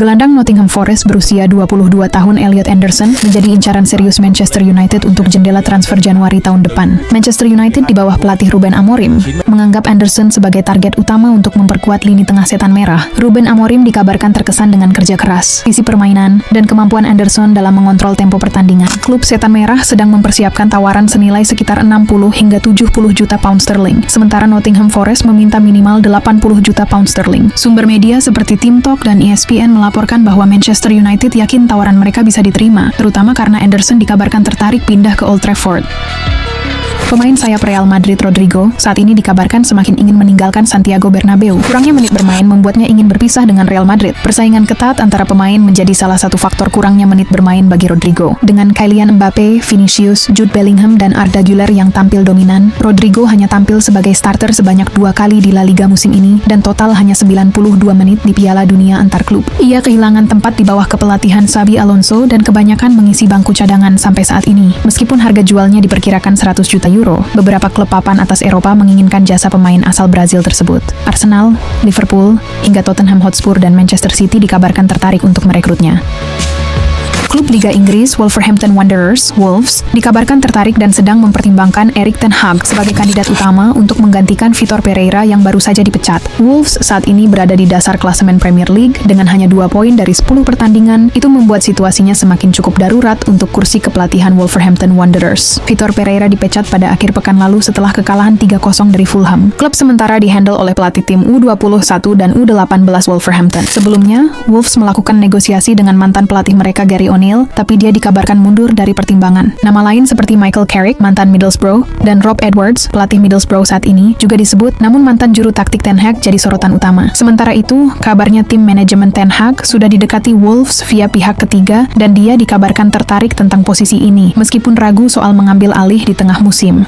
Gelandang Nottingham Forest berusia 22 tahun Elliot Anderson menjadi incaran serius Manchester United untuk jendela transfer Januari tahun depan. Manchester United di bawah pelatih Ruben Amorim menganggap Anderson sebagai target utama untuk memperkuat lini tengah setan merah. Ruben Amorim dikabarkan terkesan dengan kerja keras, visi permainan, dan kemampuan Anderson dalam mengontrol tempo pertandingan. Klub setan merah sedang mempersiapkan tawaran senilai sekitar 60 hingga 70 juta pound sterling, sementara Nottingham Forest meminta minimal 80 juta pound sterling. Sumber media seperti Team Talk dan ESPN melaporkan bahwa Manchester United yakin tawaran mereka bisa diterima, terutama karena Anderson dikabarkan tertarik pindah ke Old Trafford. Pemain sayap Real Madrid Rodrigo saat ini dikabarkan semakin ingin meninggalkan Santiago Bernabeu. Kurangnya menit bermain membuatnya ingin berpisah dengan Real Madrid. Persaingan ketat antara pemain menjadi salah satu faktor kurangnya menit bermain bagi Rodrigo. Dengan Kylian Mbappe, Vinicius, Jude Bellingham, dan Arda Güler yang tampil dominan, Rodrigo hanya tampil sebagai starter sebanyak 2 kali di La Liga musim ini dan total hanya 92 menit di Piala Dunia antar klub. Ia kehilangan tempat di bawah kepelatihan Xabi Alonso dan kebanyakan mengisi bangku cadangan sampai saat ini. Meskipun harga jualnya diperkirakan 100 juta euro, beberapa klub papan atas Eropa menginginkan jasa pemain asal Brazil tersebut. Arsenal, Liverpool, hingga Tottenham Hotspur dan Manchester City dikabarkan tertarik untuk merekrutnya. Klub Liga Inggris Wolverhampton Wanderers, Wolves, dikabarkan tertarik dan sedang mempertimbangkan Erik ten Hag sebagai kandidat utama untuk menggantikan Vitor Pereira yang baru saja dipecat. Wolves saat ini berada di dasar klasemen Premier League dengan hanya 2 poin dari 10 pertandingan. Itu membuat situasinya semakin cukup darurat untuk kursi kepelatihan Wolverhampton Wanderers. Vitor Pereira dipecat pada akhir pekan lalu setelah kekalahan 3-0 dari Fulham. Klub sementara dihandle oleh pelatih tim U21 dan U18 Wolverhampton. Sebelumnya, Wolves melakukan negosiasi dengan mantan pelatih mereka Gary O'Neill, tapi dia dikabarkan mundur dari pertimbangan. Nama lain seperti Michael Carrick, mantan Middlesbrough, dan Rob Edwards, pelatih Middlesbrough saat ini, juga disebut, namun mantan juru taktik Ten Hag jadi sorotan utama. Sementara itu, kabarnya tim manajemen Ten Hag sudah didekati Wolves via pihak ketiga, dan dia dikabarkan tertarik tentang posisi ini, meskipun ragu soal mengambil alih di tengah musim.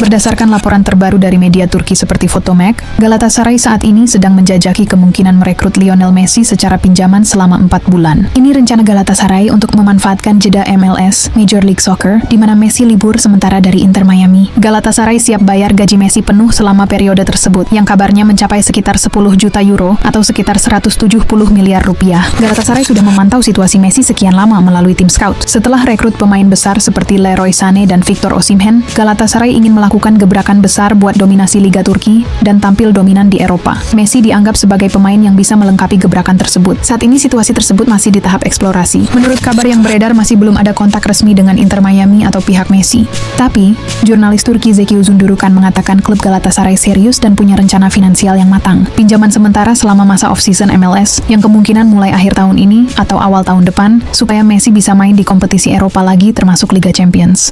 Berdasarkan laporan terbaru dari media Turki seperti Fotomek, Galatasaray saat ini sedang menjajaki kemungkinan merekrut Lionel Messi secara pinjaman selama 4 bulan. Ini rencana Galatasaray untuk memanfaatkan jeda MLS, Major League Soccer, di mana Messi libur sementara dari Inter Miami. Galatasaray siap bayar gaji Messi penuh selama periode tersebut, yang kabarnya mencapai sekitar 10 juta euro atau sekitar 170 miliar rupiah. Galatasaray sudah memantau situasi Messi sekian lama melalui tim scout. Setelah rekrut pemain besar seperti Leroy Sané dan Victor Osimhen, Galatasaray ingin melakukan gebrakan besar buat dominasi Liga Turki dan tampil dominan di Eropa. Messi dianggap sebagai pemain yang bisa melengkapi gebrakan tersebut. Saat ini situasi tersebut masih di tahap eksplorasi. Menurut kabar yang beredar masih belum ada kontak resmi dengan Inter Miami atau pihak Messi. Tapi, jurnalis Turki Zeki Uzundurukan mengatakan klub Galatasaray serius dan punya rencana finansial yang matang. Pinjaman sementara selama masa off-season MLS yang kemungkinan mulai akhir tahun ini atau awal tahun depan supaya Messi bisa main di kompetisi Eropa lagi termasuk Liga Champions.